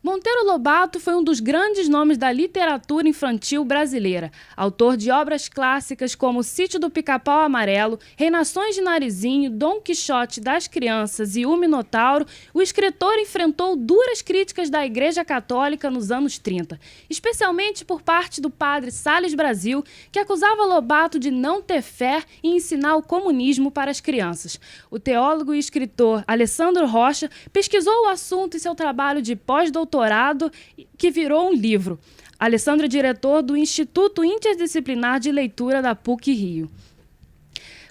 Monteiro Lobato foi um dos grandes nomes da literatura infantil brasileira. Autor de obras clássicas como Sítio do Pica-Pau Amarelo, Reinações de Narizinho, Dom Quixote das Crianças e O Minotauro, o escritor enfrentou duras críticas da Igreja Católica nos anos 30, especialmente por parte do padre Sales Brasil, que acusava Lobato de não ter fé e ensinar o comunismo para as crianças. O teólogo e escritor Alessandro Rocha pesquisou o assunto em seu trabalho de pós-doutorado, que virou um livro. Alessandro é diretor do Instituto Interdisciplinar de Leitura da PUC-Rio.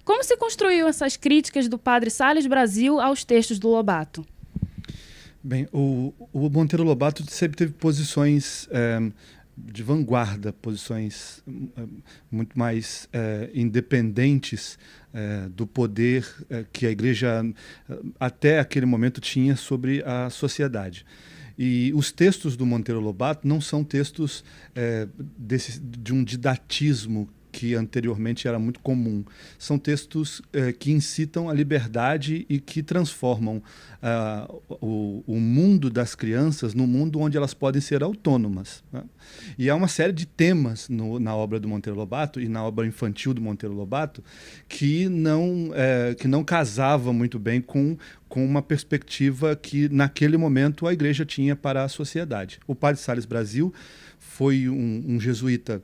Como se construiu essas críticas do padre Sales Brasil aos textos do Lobato? Bem, o Monteiro Lobato sempre teve posições de vanguarda, posições muito mais independentes do poder que a Igreja até aquele momento tinha sobre a sociedade. E os textos do Monteiro Lobato não são textos de um didatismo que anteriormente era muito comum. São textos que incitam a liberdade e que transformam o mundo das crianças num mundo onde elas podem ser autônomas, né? E há uma série de temas na obra do Monteiro Lobato e na obra infantil do Monteiro Lobato que não casava muito bem com uma perspectiva que, naquele momento, a Igreja tinha para a sociedade. O padre Sales Brasil foi um jesuíta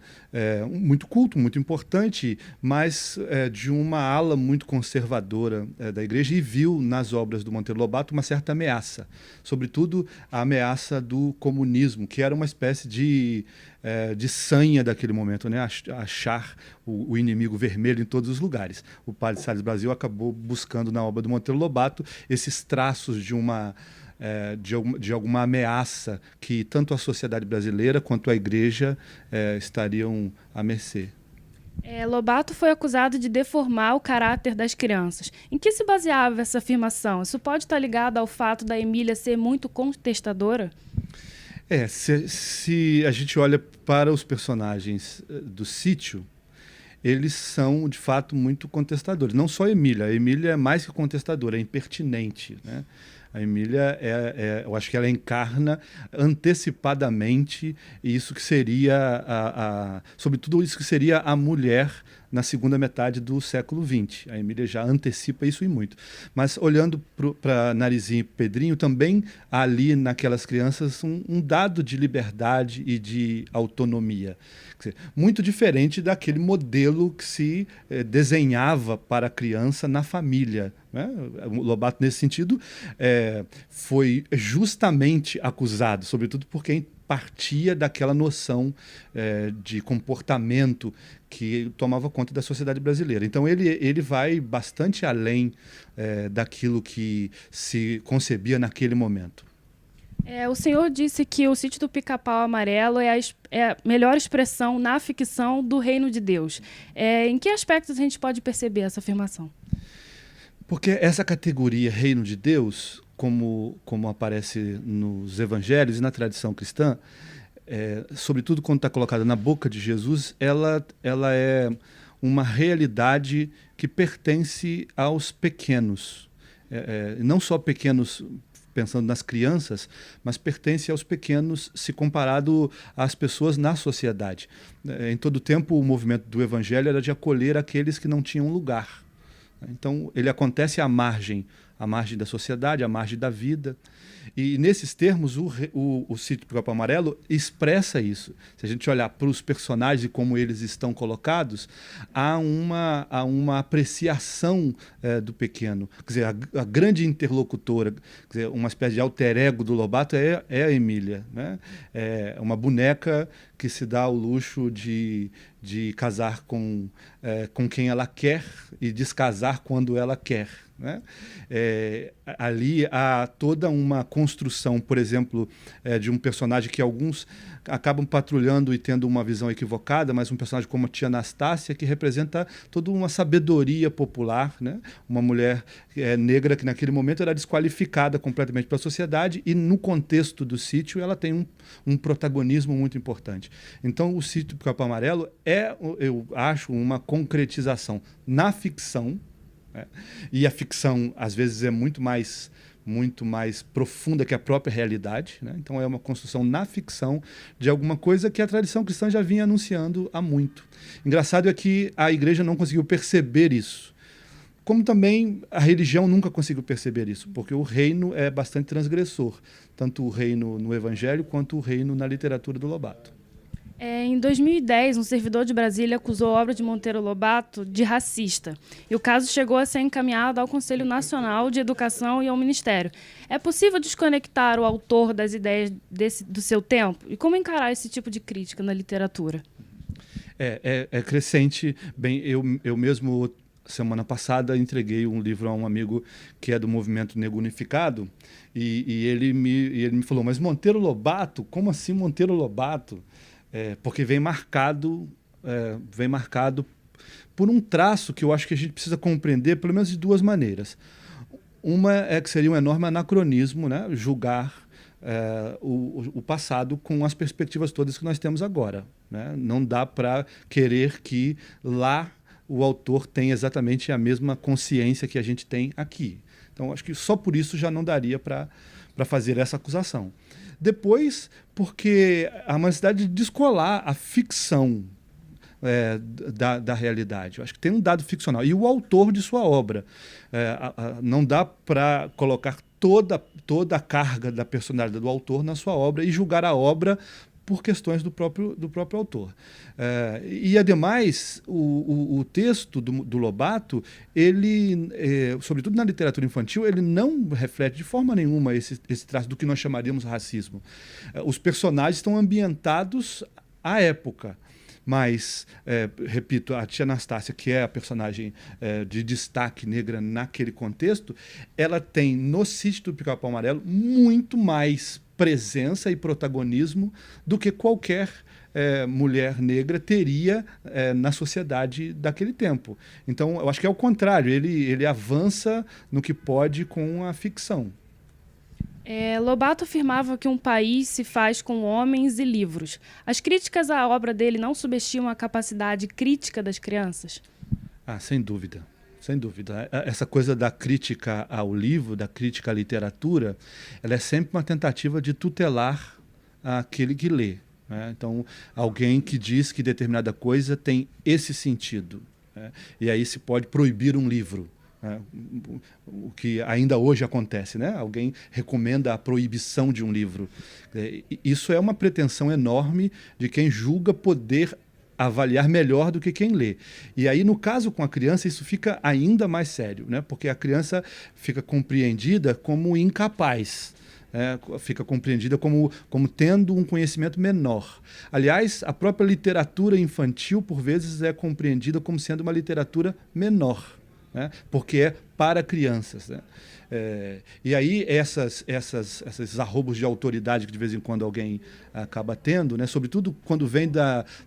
muito culto, muito importante, mas de uma ala muito conservadora da Igreja, e viu nas obras do Monteiro Lobato uma certa ameaça, sobretudo a ameaça do comunismo, que era uma espécie de sanha daquele momento, né? Achar o inimigo vermelho em todos os lugares. O padre Sales Brasil acabou buscando na obra do Monteiro Lobato esses traços de alguma ameaça que tanto a sociedade brasileira quanto a Igreja estariam à mercê. Lobato foi acusado de deformar o caráter das crianças. Em que se baseava essa afirmação? Isso pode estar ligado ao fato da Emília ser muito contestadora? Se a gente olha para os personagens do Sítio, eles são, de fato, muito contestadores. Não só a Emília é mais que contestadora, é impertinente, né? A Emília, eu acho que ela encarna antecipadamente isso que seria, sobretudo isso que seria a mulher na segunda metade do século XX. A Emília já antecipa isso e muito. Mas olhando para Narizinho e Pedrinho, também há ali naquelas crianças um dado de liberdade e de autonomia. Quer dizer, muito diferente daquele modelo que se desenhava para a criança na família, né? O Lobato, nesse sentido, foi justamente acusado, sobretudo por quem partia daquela noção de comportamento que tomava conta da sociedade brasileira. Então ele vai bastante além daquilo que se concebia naquele momento. O senhor disse que o Sítio do Pica-Pau Amarelo é a melhor expressão na ficção do Reino de Deus. Em que aspectos a gente pode perceber essa afirmação? Porque essa categoria Reino de Deus, como aparece nos evangelhos e na tradição cristã, sobretudo quando está colocada na boca de Jesus, ela é uma realidade que pertence aos pequenos. Não só pequenos pensando nas crianças, mas pertence aos pequenos se comparado às pessoas na sociedade. Em todo tempo, o movimento do evangelho era de acolher aqueles que não tinham lugar. Então, ele acontece à margem da sociedade, à margem da vida. E, nesses termos, o Sítio do Pica-Pau Amarelo expressa isso. Se a gente olhar para os personagens e como eles estão colocados, há uma apreciação do pequeno. Quer dizer, a grande interlocutora, quer dizer, uma espécie de alter ego do Lobato é a Emília, né? É uma boneca que se dá ao luxo de casar com quem ela quer e descasar quando ela quer, né? Ali há toda uma construção, por exemplo, de um personagem que alguns acabam patrulhando e tendo uma visão equivocada, mas um personagem como a tia Anastácia, que representa toda uma sabedoria popular, né? Uma mulher negra que naquele momento era desqualificada completamente pela sociedade, e no contexto do sítio ela tem um protagonismo muito importante. Então o Sítio do Pica-Pau Amarelo eu acho, uma concretização na ficção né? E a ficção, às vezes, é muito mais profunda que a própria realidade, né? Então é uma construção na ficção de alguma coisa que a tradição cristã já vinha anunciando há muito. Engraçado é que a igreja não conseguiu perceber isso, como também a religião nunca conseguiu perceber isso, porque o reino é bastante transgressor, tanto o reino no evangelho quanto o reino na literatura do Lobato. Em 2010, um servidor de Brasília acusou a obra de Monteiro Lobato de racista. E o caso chegou a ser encaminhado ao Conselho Nacional de Educação e ao Ministério. É possível desconectar o autor das ideias do seu tempo? E como encarar esse tipo de crítica na literatura? É crescente. Bem, eu mesmo, semana passada, entreguei um livro a um amigo que é do movimento Negro Unificado, e ele me falou, mas Monteiro Lobato? Como assim Monteiro Lobato? Porque vem marcado por um traço que eu acho que a gente precisa compreender, pelo menos de duas maneiras. Uma é que seria um enorme anacronismo, né? Julgar o passado com as perspectivas todas que nós temos agora, né? Não dá para querer que lá o autor tenha exatamente a mesma consciência que a gente tem aqui. Então, acho que só por isso já não daria para fazer essa acusação. Depois, porque há uma necessidade de descolar a ficção da realidade. Eu acho que tem um dado ficcional. E o autor de sua obra. Não dá para colocar toda a carga da personalidade do autor na sua obra e julgar a obra por questões do próprio autor. E, ademais, o texto do Lobato, ele, sobretudo na literatura infantil, ele não reflete de forma nenhuma esse traço do que nós chamaríamos racismo. Os personagens estão ambientados à época. Mas, repito, a tia Anastácia, que é a personagem de destaque negra naquele contexto, ela tem, no Sítio do Pica-Pau Amarelo, muito mais presença e protagonismo do que qualquer mulher negra teria na sociedade daquele tempo. Então, eu acho que é o contrário, ele avança no que pode com a ficção. Lobato afirmava que um país se faz com homens e livros. As críticas à obra dele não subestimam a capacidade crítica das crianças? Sem dúvida. Sem dúvida. Essa coisa da crítica ao livro, da crítica à literatura, ela é sempre uma tentativa de tutelar aquele que lê, né? Então, alguém que diz que determinada coisa tem esse sentido, né? E aí se pode proibir um livro, né? O que ainda hoje acontece, né? Alguém recomenda a proibição de um livro. Isso é uma pretensão enorme de quem julga poder avaliar melhor do que quem lê. E aí, no caso com a criança, isso fica ainda mais sério, né? Porque a criança fica compreendida como incapaz, fica compreendida como tendo um conhecimento menor. Aliás, a própria literatura infantil, por vezes, é compreendida como sendo uma literatura menor, né? Porque é para crianças, né? E aí esses arrobos de autoridade que de vez em quando alguém acaba tendo, né? Sobretudo quando vem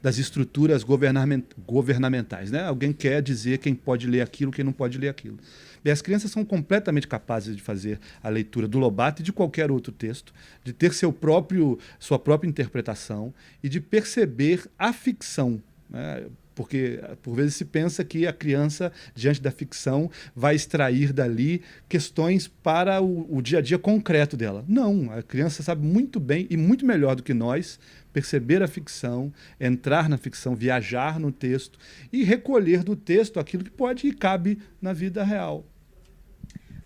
das estruturas governamentais, né? Alguém quer dizer quem pode ler aquilo, quem não pode ler aquilo. E as crianças são completamente capazes de fazer a leitura do Lobato e de qualquer outro texto, de ter sua própria interpretação e de perceber a ficção, né? Porque, por vezes, se pensa que a criança, diante da ficção, vai extrair dali questões para o dia a dia concreto dela. Não, a criança sabe muito bem e muito melhor do que nós perceber a ficção, entrar na ficção, viajar no texto e recolher do texto aquilo que pode e cabe na vida real.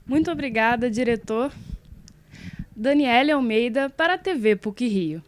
Muito obrigada, diretor. Daniele Almeida, para a TV PUC Rio.